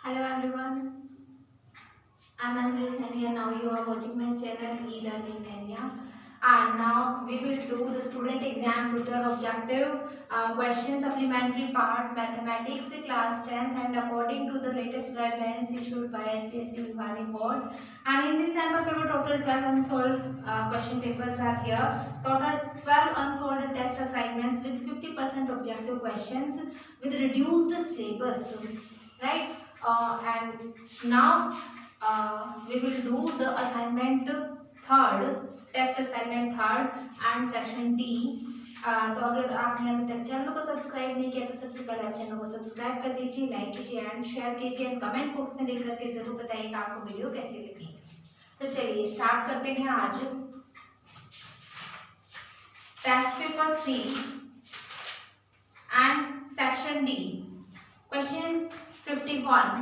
Hello everyone, I'm Anjali Sani and now you are watching my channel E-Learning Mania. And now we will do the student exam tutor objective question supplementary part mathematics class 10th and according to the latest guidelines issued by SPSC Bhiwani board. And in this sample paper total 12 unsolved question papers are here. Total 12 unsolved test assignments with 50% objective questions with reduced syllabus, right? And now we will do the assignment third, test assignment third and section D. तो अगर आपने अभी तक channel को subscribe नहीं किया तो सबसे पहले आप चैनल को सब्सक्राइब कर दीजिए, लाइक कीजिए एंड शेयर कीजिए एंड कमेंट बॉक्स में देख करके जरूर बताइएगा आपको वीडियो कैसी लगी। तो चलिए स्टार्ट करते हैं आज test paper 3 and section D. Question 51,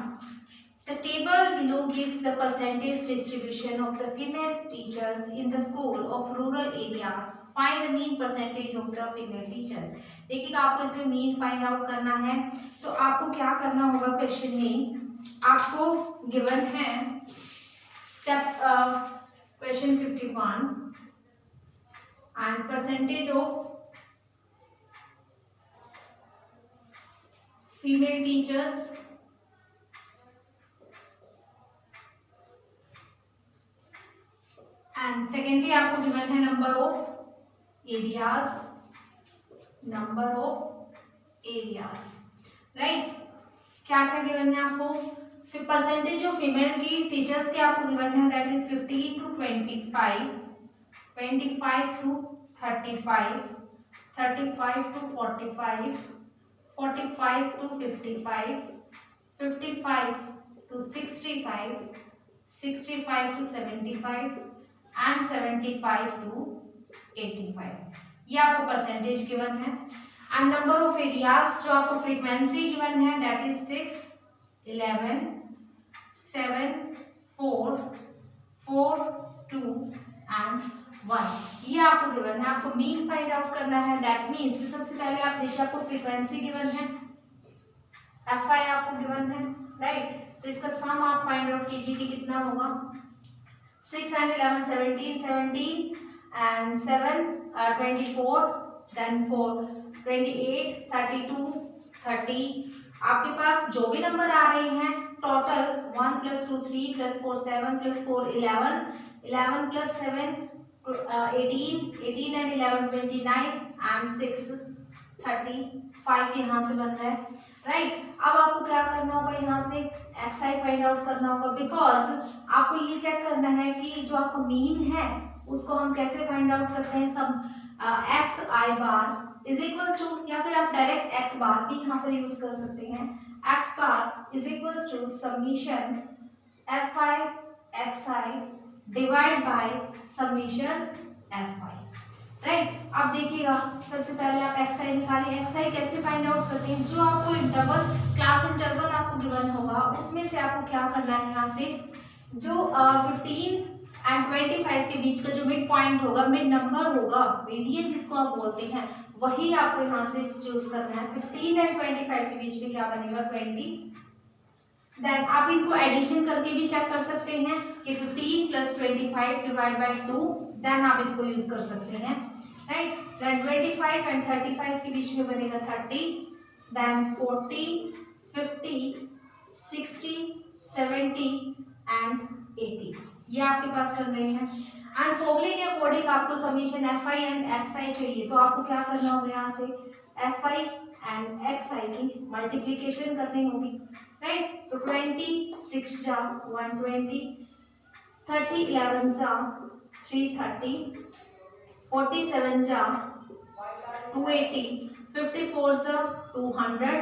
the table below gives the percentage distribution of the female teachers in the school of rural areas. Find the mean percentage of the female teachers. देखिएगा आपको इसमें mean find out करना है। तो आपको क्या करना होगा, क्वेश्चन में आपको गिवन है question 51 and percentage of female teachers and secondly आपको गिवन है नंबर ऑफ एरियाज, राइट। क्या क्या गिवन है आपको, परसेंटेज ऑफ फीमेल की टीचर्स के आपको गिवन है that is 15 to 25, 25 to 35, 35 to 45, 45 to 55, 55 to 65, 65 to 75 and 75 to 85। ये आपको परसेंटेज गिवन है। एंड नंबर ऑफ एरियाज जो आपको फ्रीक्वेंसी गिवन है दैट इज 6, 11, 7, 4, 4, 2 एंड 1। ये आपको गिवन है। आपको मीन फाइंड आउट करना है। दैट मीन्स सबसे पहले आप देखिए आपको फ्रीक्वेंसी गिवन है, FI आपको गिवन है, राइट। तो इसका सम आप फाइंड आउट कीजिए कि कितना होगा। 6 and 11 17 17 and 7 24 then 4 28 32 30। आपके पास जो भी नंबर आ रहे हैं टोटल 1 + 2 3 + 4 7 + 4 11 11 + 7 18 18 and 11 29 and 6 35 यहाँ से बन रहा है, राइट। अब आपको क्या करना होगा, यहाँ से XI फाइंड आउट करना होगा बिकॉज आपको ये चेक करना है कि जो आपको मीन है उसको हम कैसे फाइंड आउट करते हैं। Sum XI bar is equal to, या फिर आप डायरेक्ट X बार भी यहाँ पर यूज कर सकते हैं। X bar is equal to summation FI XI divide by summation FI, right. अब देखिएगा सबसे पहले आप XI निकालिए। XI कैसे फाइंड आउट करते हैं, जो आपको इंटरवल क्लास इंटरवल आपको गिवन होगा उसमें से आपको क्या करना है, यहाँ से जो 15 and 25 के बीच का जो मिड पॉइंट होगा, मिड नंबर होगा, मीडियन जिसको आप बोलते हैं, वही आपको यहाँ से चूज करना है। 15 and 25 के बीच में क्या बनेगा 20। देन आप इनको एडिशन करके भी चेक कर सकते हैं कि 15 + 25 डिवाइड बाय 2, देन आप इसको यूज कर सकते हैं, राइट। देन 25 and 35 के बीच में बनेगा 30, देन 40 50 60 70 एंड 80। ये आपके पास कर रहे हैं। एंड फॉर्मूले के अकॉर्डिंग आपको समीशन FI एंड XI चाहिए, तो आपको क्या करना होगा, यहाँ से FI एंड XI की मल्टीप्लीकेशन करनी होगी, राइट। तो 20 6 जा 120, 30 11 जा 330, 47 जा 280, 54 जा 200,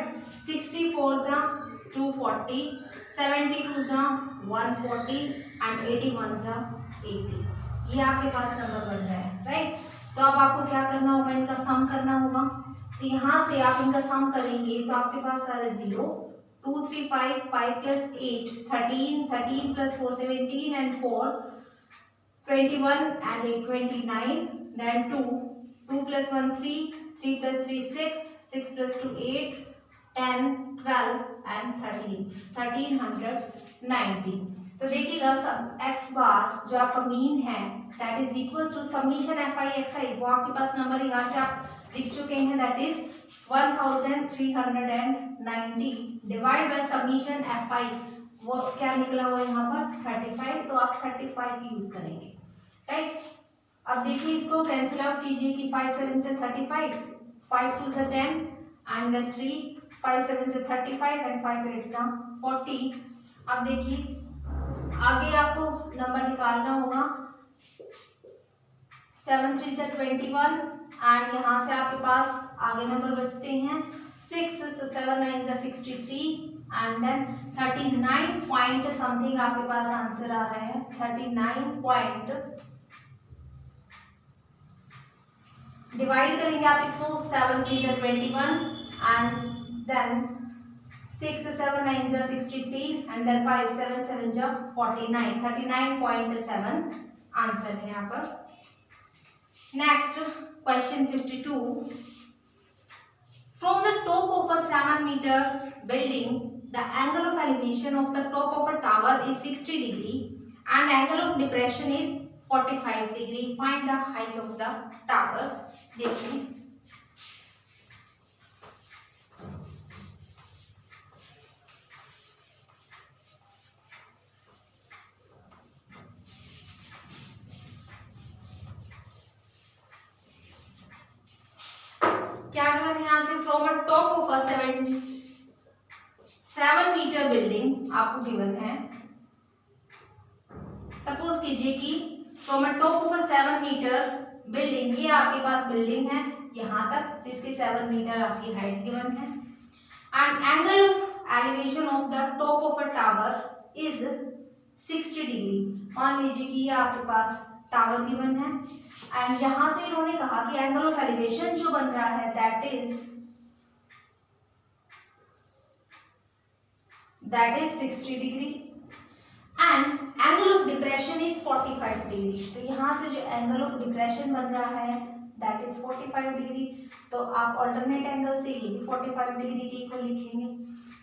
64 जा 240, 72 जा 140 एंड 81 जा 80। ये आपके पास नंबर बन रहा है, राइट। तो अब आपको क्या करना होगा, इनका सम करना होगा। तो यहाँ से आप इनका सम करेंगे तो आपके पास आ रहा है 0 2 3 5 5 + 8 13 13 + 4 17 and 4 21 and 8 29, then 2 2 + 1 3 3 + 3 6 6 + 2 8 10, 12 एंड 1390। तो देखिएगा सब x बार जो आपका मीन है that is equal to summation fi xi, वो आपके पास नंबर यहाँ से आप लिख चुके हैं, that is 1390 divide by summation fi, वो क्या निकला हुआ है यहाँ पर 35, तो आप 35 यूज करेंगे, राइट। अब देखिए इसको कैंसिल आउट कीजिए कि 5 7 से 35, 5 2 से 10 एंड देन 3, 5 7 से 35 एंड 5 8 से 40। अब देखिए आगे आपको नंबर निकालना होगा, 7 3 से 21 एंड यहाँ से आपके पास आगे नंबर बचते हैं 6, तो 7 9 से 63 एंड देन 39 पॉइंट समथिंग आपके पास आंसर आ रहा है, 39 पॉइंट डिवाइड करेंगे आप इसको, 7 3 से 21 एंड देन 6 7 9 से 63 एंड देन 5 7 7 जा 49, 39.7 आंसर है यहाँ पर। Next question 52, from the top of a 7 meter building the angle of elevation of the top of a tower is 60 degree and angle of depression is 45 degree, find the height of the tower। देखिए क्या given यहाँ से, from a top of a 7 meter building आपको given है। Suppose कीजिए कि from a top of a 7 meter building, ये आपके पास बिल्डिंग है यहाँ तक जिसकी 7 मीटर आपकी हाइट गिवन है, and angle of elevation of the top of a tower is 60 degree. मान लीजिए कि ये आपके पास टावर गिवन है एंड यहाँ से इन्होंने कहा कि एंगल ऑफ एलिवेशन जो बन रहा है that is 60 degree and angle of depression is 45 degree. तो यहाँ से जो एंगल ऑफ डिप्रेशन बन रहा है दैट इज 45 डिग्री, तो आप ऑल्टरनेट एंगल से ये भी 45 डिग्री के इक्वल लिखेंगे,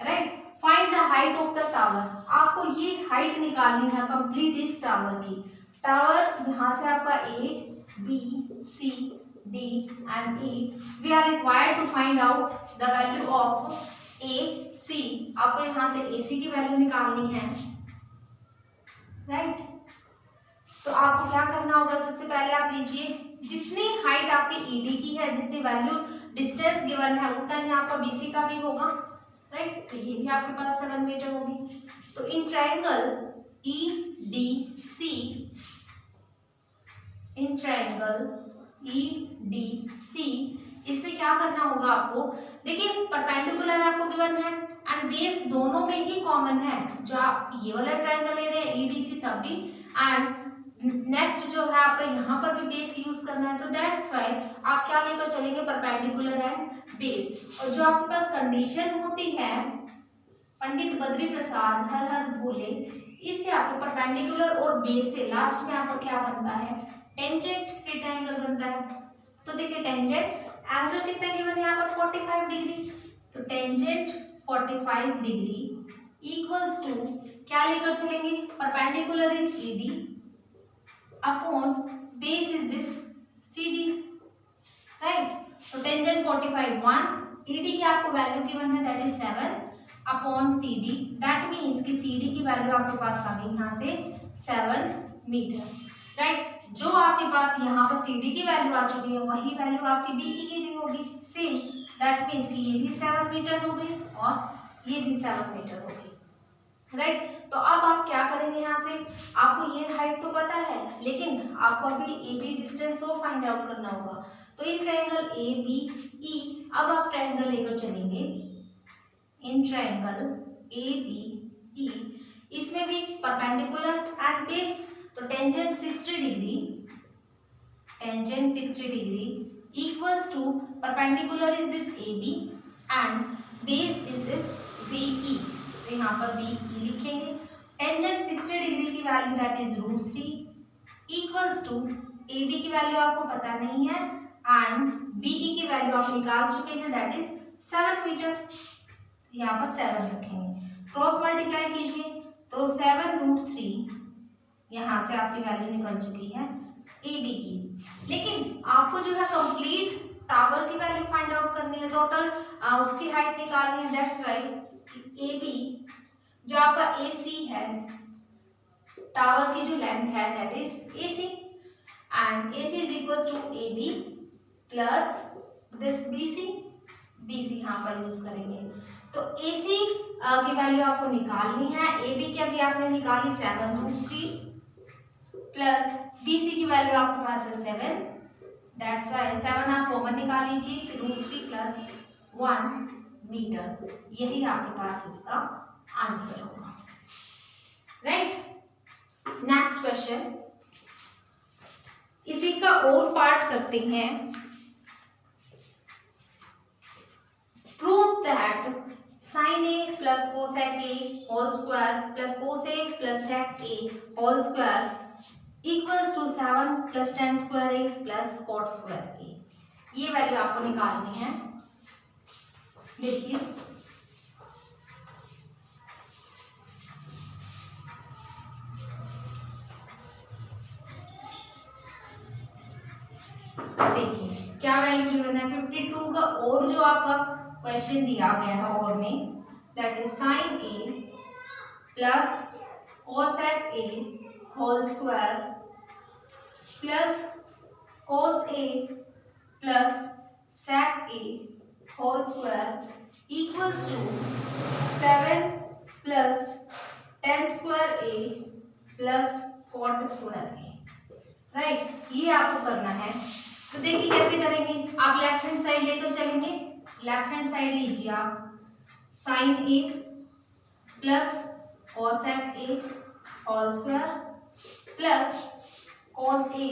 right. Find the height of the tower, आपको ये हाइट निकालनी है कंप्लीट इस टावर की। टावर यहाँ से आपका A B C D and E, we are required to find out the value of AC। आपको यहाँ से AC की वैल्यू निकालनी है, राइट। तो आपको क्या करना होगा, सबसे पहले आप लीजिए जितनी हाइट आपकी ED की है, जितनी वैल्यू डिस्टेंस गिवन है उतना ही आपका BC का भी होगा, राइट। तो ये भी आपके पास 7 मीटर होगी। तो in triangle EDC, in triangle EDC इसमें क्या करना होगा आपको, देखिए परपेंडिकुलर आपको गिवन है एंड बेस दोनों में ही कॉमन है, जो आप ये वाला ट्रायंगल ले रहे हैं EDC तब भी, एंड नेक्स्ट जो है आपका यहाँ पर भी बेस यूज करना है, तो दैट्स वाई आप क्या लेकर चलेंगे, परपेंडिकुलर एंड बेस। और जो आपके पास कंडीशन होती है पंडित बद्री प्रसाद हर हर भोले, इससे आपको परपेंडिकुलर और बेस से लास्ट में आपका क्या बनता है, टेंजेंट थीटा एंगल बनता है। तो देखिए टेंजेंट एंगल कितना गिवन है यहाँ पर 45 डिग्री, तो टेंजेंट 45 डिग्री इक्वल्स टू क्या लेकर चलेंगे, perpendicular is ED upon base is this CD, right. तो टेंजेंट 45 1, ED की आपको वैल्यू गिवन है that is 7 upon CD, that means कि CD की वैल्यू आपके पास आ गई यहाँ से 7 मीटर, राइट। जो आपके पास यहाँ पर CD की वैल्यू आ चुकी है वही वैल्यू आपकी BE की भी होगी सेम, दैट मीन्स कि ये भी 7 मीटर हो गई और ये भी 7 मीटर हो गई, राइट। तो अब आप क्या करेंगे, यहाँ से आपको ये हाइट तो पता है लेकिन आपको अभी AB डिस्टेंस वो फाइंड आउट करना होगा। तो इन ट्रायंगल ABE अब आप ट्रायंगल लेकर चलेंगे, इन ट्रायंगल ABE इसमें भी परपेंडिकुलर एंड बेस, तो tangent 60 degree, tangent 60 degree equals to perpendicular is this AB and base is this BE, तो यहाँ पर BE लिखेंगे। टेंजेंट 60 डिग्री की value that is √3 equals to AB की वैल्यू आपको पता नहीं है एंड BE की वैल्यू आप निकाल चुके हैं दैट इज 7 मीटर, यहाँ पर 7 रखेंगे, क्रॉस मल्टीप्लाई कीजिए तो 7√3 यहाँ से आपकी वैल्यू निकल चुकी है ए बी की। लेकिन आपको जो है कंप्लीट टावर की वैल्यू फाइंड आउट करनी है, टोटल उसकी हाइट निकालनी है। दैट्स वाई ए बी जो आपका ए सी है, टावर की जो लेंथ है that is A C, and A C is equal to A B plus this B C, B C यहाँ पर यूज करेंगे। तो ए सी की वैल्यू आपको निकालनी है, ए बी की अभी आपने निकाली 7√3 प्लस बी सी की वैल्यू आपके पास है 7, दैट्स वाई 7 आप कॉमन निकाल लीजिए, √3 प्लस 1 मीटर, यही आपके पास इसका आंसर होगा। राइट, नेक्स्ट क्वेश्चन, इसी का और पार्ट करते हैं। Prove that sin a plus cosec a whole square plus cos a plus sec a whole square equals to 7 plus tan square a plus cot square a। ये value आपको निकालनी है। देखिए क्या वैल्यू गिवन है 52 का, और जो आपका क्वेश्चन दिया गया है और में, that is sin a plus cosec a whole square plus cos a plus sec a whole square equals to 7 plus tan square a plus cot square a। Right, ये आपको करना है। तो देखिए कैसे करेंगे, आप लेफ्ट हैंड साइड लेकर चलेंगे, लेफ्ट हैंड साइड लीजिए आप, sin a plus cosec a whole square plus cos a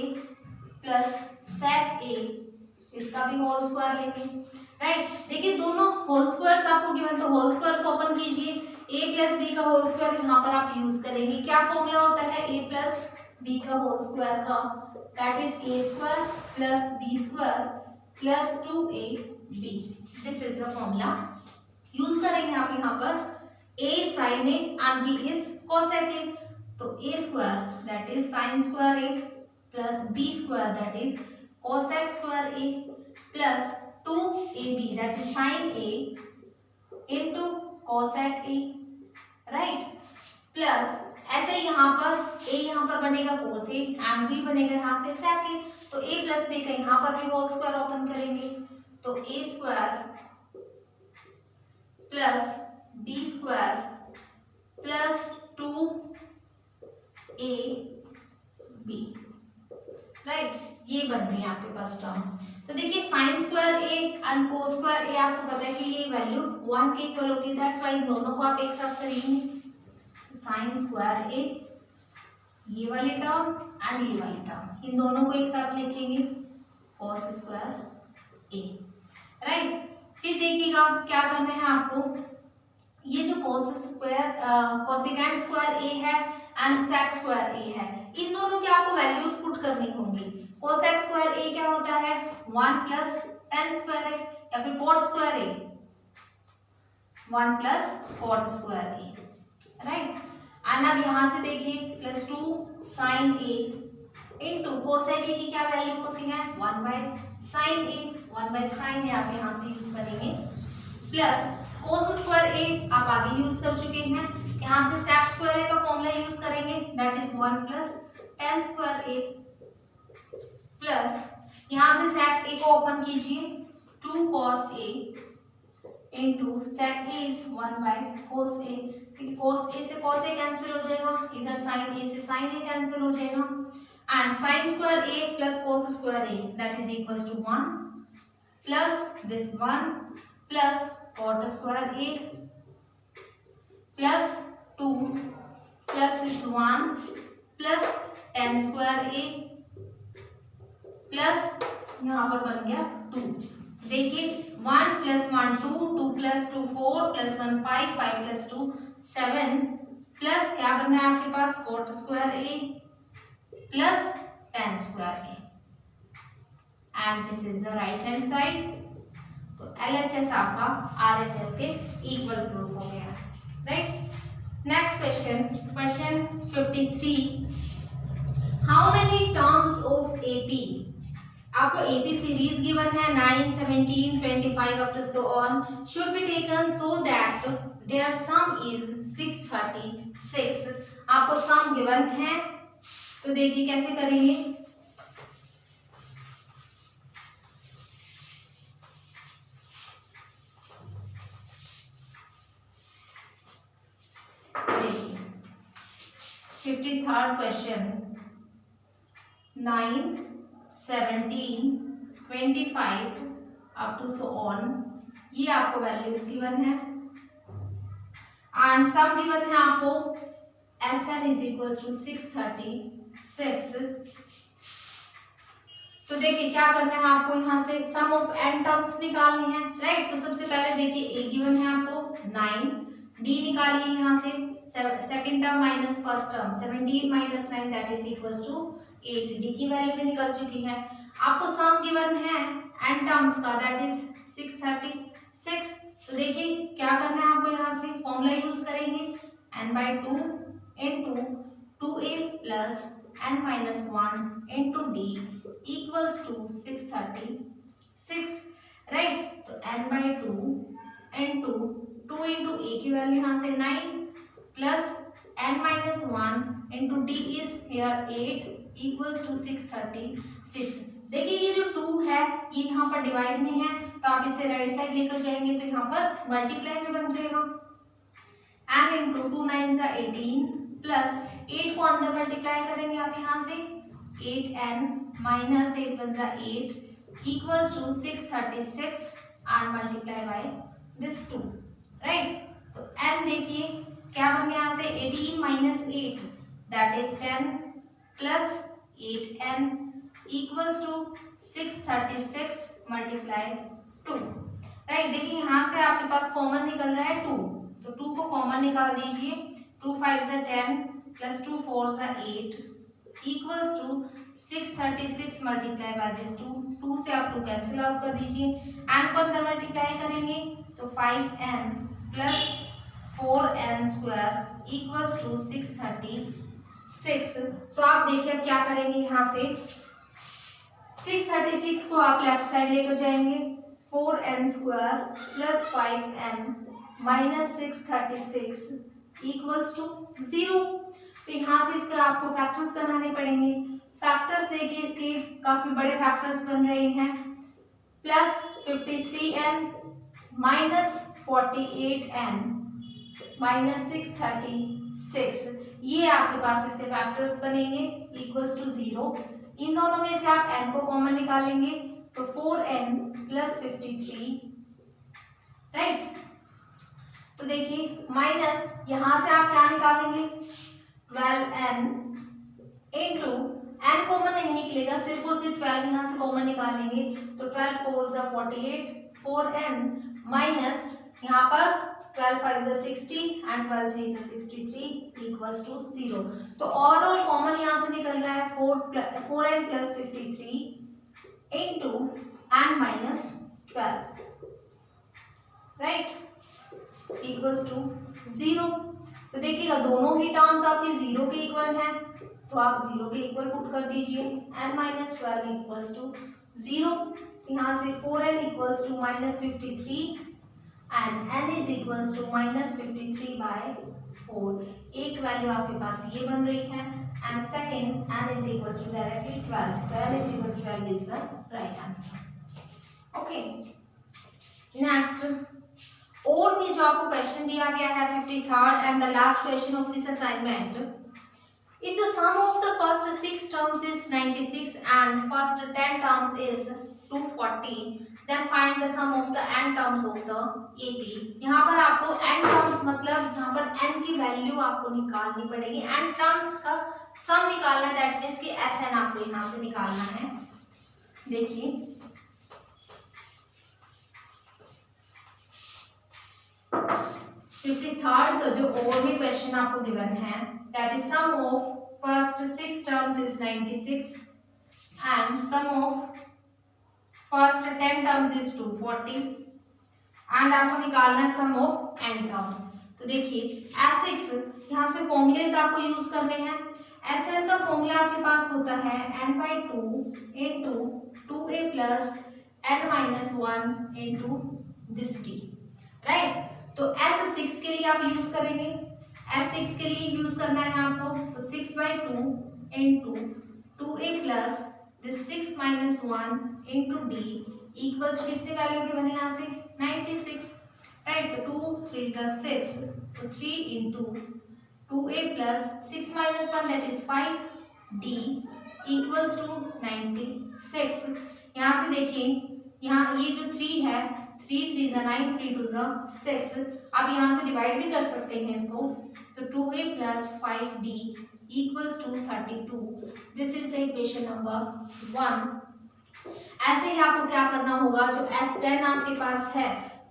plus sec a, इसका भी होल स्क्वायर लेंगे। राइट, देखिए दोनों होल स्क्वायर्स आपको गिवन, तो होल स्क्वायर्स ओपन कीजिए, a प्लस b का होल स्क्वायर यहाँ पर आप यूज करेंगे। क्या फॉर्मूला होता है a प्लस b का होल स्क्वायर का, that is a square plus b square plus 2ab, this is the formula use करेंगे आप यहाँ पर। a sin a and b is cosec a, तो a square that is sin square a plus b square that is cosec square a plus 2ab that is sin a into cosec a। Right, plus ऐसे यहाँ पर a यहाँ पर बनेगा cos a and b बनेगा यहाँ से sec a, तो a प्लस b का यहाँ पर भी होल स्क्वायर ओपन करेंगे, तो a square plus b square plus 2ab। Right, ये बन रही है आपके पास टर्म। तो देखिए sin square a and cos square a आपको पता है कि ये वैल्यू 1 के इक्वल होती है, दैट्स वाई दोनों को आप एक साथ करेंगे, sin स्क्वायर a, ये वाली टर्म एंड ये वाली टर्म, इन दोनों को एक साथ लिखेंगे cos स्क्वायर a। राइट, फिर देखिएगा क्या करना है आपको, ये जो cos square cosecant square a है एंड sec स्क्वायर a है, इन दोनों की आपको वैल्यूज पुट करनी होंगी। कोसेक स्क्वायर a क्या होता है 1 प्लस tan स्क्वायर a, या फिर cot square a 1 plus cot square a। Right, and अब यहाँ से देखिए plus 2 sin a into cosec a की क्या वैल्यू होती है 1 by sin a, 1 by sin a आप यहाँ से यूज करेंगे, प्लस cos स्क्वायर a आप आगे यूज कर चुके हैं, यहाँ से sec स्क्वायर a का फॉर्मूला यूज करेंगे, that is 1 plus tan square a plus यहाँ से sec a को ओपन कीजिए 2 cos a into sec a is 1 by cos a, cos a से cos a कैंसिल हो जाएगा, इधर sin a से sin a कैंसिल हो जाएगा, and sin square a plus cos square a that is equals to 1 plus this 1 plus cot square a plus 2 plus this 1 plus tan square a plus यहाँ पर बन गया 2। देखिए 1 plus 1 2, 2 plus 2 4 plus 1 5, 5 plus 2 7 plus क्या बन रहा है आपके पास cot square a plus tan square a, and this is the right hand side. तो LHS आपका RHS के इक्वल प्रूफ हो गया, right. Next question, question 53, how many terms of AP, आपको AP सीरीज गिवन है 9, 17, 25 up to so on, should be taken so that their sum is 636, आपको sum given है, तो देखिए कैसे करेंगे। देखिए 53rd question, 9, 17, 25 up to so on, ये आपको वैल्यूज गिवन है एंड सम गिवन है आपको SN इज इक्वल टू 636। तो देखिए क्या करना है आपको, यहाँ से सम ऑफ n टर्म्स निकालनी है, राइट। तो सबसे पहले देखिए A गिवन है आपको 9, D निकालिए यहाँ से, second term minus first term 17 minus 9 that is equal to 8, D की वैल्यू भी निकल चुकी है। आपको सम गिवन है n टर्म्स का दैट इज 636। तो देखिए क्या करना है आपको, यहाँ से फॉर्मूला यूज करेंगे n/2 into 2a plus n minus 1 into d equals to 636, right. तो n/2 इंटू 2 इंटू a की वैल्यू यहाँ से 9 plus n minus 1 into d is here 8 equals to 636। देखिए ये जो 2 है ये यहाँ पर डिवाइड में है, तो आप इसे राइट साइड लेकर जाएंगे तो यहाँ पर मल्टीप्लाई में बन जाएगा, n इंटू 2 9 सा 18 प्लस 8 को अंदर मल्टीप्लाई करेंगे आप यहाँ से 8n माइनस 8 1 सा 8 equals to 636 and multiply by this 2, right. तो n देखिए क्या बन गया यहाँ से 18 minus 8 that is 10 plus 8n equals to 636 multiply 2, right. देखिए यहाँ से आपके पास कॉमन निकल रहा है 2, तो 2 को कॉमन निकाल दीजिए, 2 5 सा 10 प्लस 2 4 सा 8 equals to 636 multiply by this 2 से आप 2 कैंसिल आउट कर दीजिए, n को अंदर मल्टीप्लाई करेंगे तो 5n plus 4n square equals to 636। तो आप देखिए अब क्या करेंगे, यहाँ से 636 को आप लेफ्ट साइड लेकर जाएंगे, 4n square plus 5n minus 636 equals to 0। तो यहाँ से इसके आपको फैक्टर्स बनाने पड़ेंगे, फैक्टर्स देखिए इसके काफी बड़े फैक्टर्स बन रहे हैं, plus 53n minus 48n minus 636, ये आपके पास इसके फैक्टर्स बनेंगे इक्वल्स टू 0। इन दोनों में से आप n को कॉमन निकालेंगे तो 4n प्लस 53, राइट। तो देखिए माइनस यहाँ से आप क्या निकालेंगे 12n इंटू n कॉमन नहीं निकलेगा, सिर्फ और सिर्फ 12 यहाँ से कॉमन निकालेंगे तो 12 4 सा 48 4n माइनस यहाँ पर 12 5 सा 60 एंड 12 3 सा 63 इक्वल्स टू 0। तो ओवरऑल कॉमन यहाँ से निकल रहा है 4n plus 53 into n minus 12, right, equals to 0। तो देखिएगा दोनों ही टर्म्स आपके 0 के इक्वल हैं, तो आप 0 के इक्वल पुट कर दीजिए, n माइनस 12 इक्वल्स टू 0। यहाँ से 4n equals to minus 53 and n is equals to minus 53 by 4। एक वैल्यू आपके पास ये बन रही है and second n is equals to directly 12, तो n is equals to 12 is the right answer. Okay, next और में जो आपको क्वेश्चन दिया गया है 53rd and the last question of this assignment, if the sum of the first 6 terms is 96 and first 10 terms is 240, then find the sum of the n terms of the AP। यहाँ पर आपको n terms मतलब यहाँ पर n की value आपको निकालनी पड़ेगी, n टर्म्स का सम निकालना है, दैट मीन्स कि SN आपको यहाँ से निकालना है। देखिए 53rd का जो और में क्वेश्चन आपको गिवन है, that is sum of first 6 terms is 96 and sum of first 10 terms is 240 and आपको निकालना है सम ऑफ n टर्म्स। तो देखिए S6 यहाँ से फॉर्मूलेज आपको यूज करने हैं। Sn का फॉर्मूला आपके पास होता है n/2 into 2a plus n-1 into this d, right. तो S6 के लिए आप यूज करेंगे, S6 के लिए यूज करना है आपको, तो 6/2 into 2a plus this 6-1 into d equals कितने वैल्यू के बने यहाँ से 96, राइट। तो 2 3 = 6, तो 3 इंटू 2a plus 6-1 that is 5d equals to 96। यहाँ से देखिए यहाँ ये जो 3 है, 3 3 = 9, 3 2 = 6, आप यहाँ से डिवाइड भी कर सकते हैं इसको, तो 2a plus 5d equals to 32। This is equation number 1। ऐसे ही आपको क्या करना होगा, जो S10 आपके पास है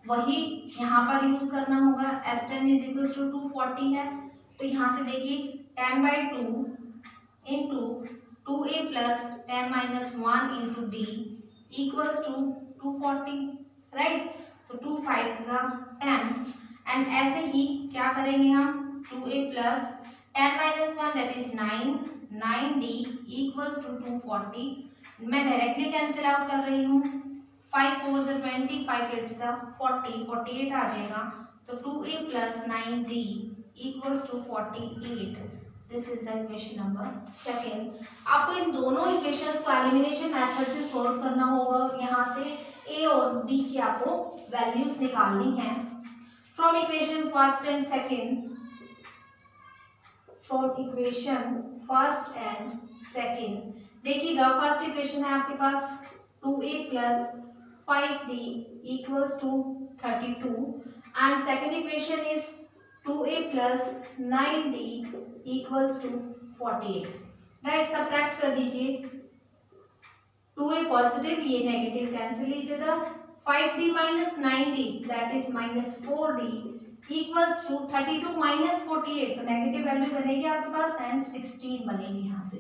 वही यहाँ पर यूज करना होगा। S10 इज इक्वल्स टू 240 है, तो यहाँ से देखिए 10/2 into 2a plus 10-1 into d equals to 240, right. तो 2 5 = 10 एंड ऐसे ही क्या करेंगे हम, 2a plus 10-1 that is 9, 9d equals to 240। मैं डायरेक्टली कैंसिल आउट कर रही हूँ, 5 4 = 20, 5 8 = 40, 48 आ जाएगा। तो 2a plus 9d equals to 48। This is the equation number 2। आपको इन दोनों इक्वेशंस को एलिमिनेशन मेथड से सॉल्व करना होगा और यहाँ से a और b की आपको वैल्यूज निकालनी है। From equation first and second, देखिएगा फर्स्ट इक्वेशन है आपके पास 2a plus 5d equals to 32 and second equation is 2a plus 9d equals to 48, right. Subtract कर दीजिए, 2a पॉजिटिव, ये नेगेटिव, कैंसिल लीजिएगा। 5d minus 9d that is -4d equals to 32 minus 48, तो negative value बनेगी आपके पास and 16 बनेगी यहाँ से,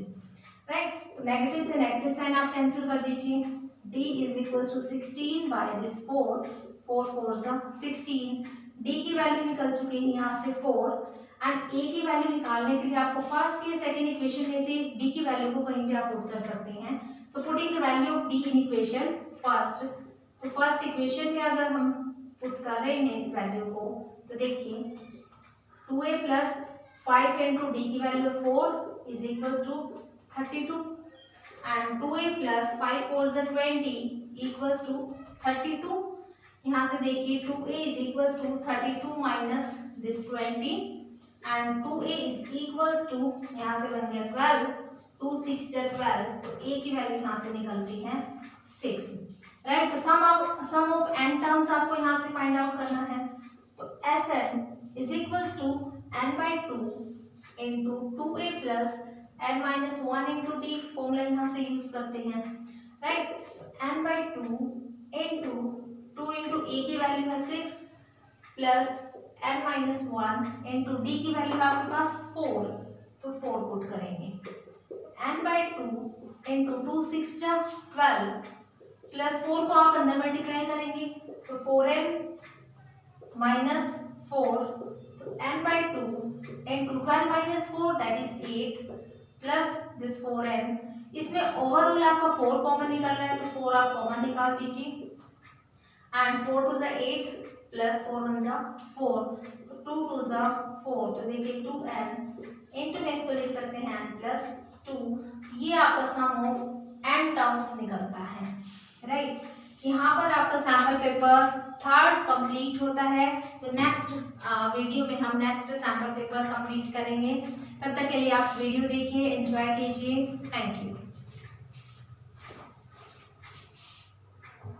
राइट। तो नेगेटिव से नेगेटिव साइन आप कैंसिल कर दीजिए, d is equals to 16 by this 4 4 = 16, d की वैल्यू निकल चुकी है यहाँ से 4 एंड a की वैल्यू निकालने के लिए आपको फर्स्ट या सेकंड इक्वेशन में से d की वैल्यू को कहीं भी आप पुट कर सकते हैं। So putting the value of d in equation first, तो फर्स्ट इक्वेशन में अगर हम पुट कर रहे हैं इस वैल्यू को, तो देखिए 2a प्लस 5 इंटू d की value 4 is equals to 32 and 2a plus 5 4 = 20 equals to 32। यहाँ से देखिए 2a is equals to 32 minus this 20 and 2a is equals to, यहाँ से बन गया 12, 2 6 = 12, तो a की वैल्यू यहाँ से निकलती है 6, राइट। तो सम ऑफ n टर्म्स आपको यहाँ से फाइंड आउट करना है, तो Sn is equals to n/2 into 2a plus n-1 into d, formula यहाँ से यूज करते हैं, right. n/2 into 2 into a की वैल्यू है 6 प्लस n-1 इंटू d की वैल्यू आपके पास 4, तो 4 पुट करेंगे। n/2 इंटू 2 6 = 12 प्लस 4 को आप अंदर मल्टीप्लाई करेंगे, तो 4n माइनस 4, तो n/2 into 12 minus 4 that is 8 plus this 4n, इसमें ओवरऑल आपका 4 कॉमन निकल रहा है, तो 4 आप कॉमन निकाल दीजिए एंड 4 2 = 8 प्लस 4 1 = 4, तो 2 2 = 4, तो देखिए 2n इंटू में इसको लिख सकते हैं n प्लस 2, ये आपका सम ऑफ n टर्म्स निकलता है, राइट। यहाँ पर आपका सैम्पल पेपर 3rd कंप्लीट होता है, तो नेक्स्ट वीडियो में हम नेक्स्ट सैम्पल पेपर कंप्लीट करेंगे। तब तक के लिए आप वीडियो देखिए, एंजॉय कीजिए, थैंक यू।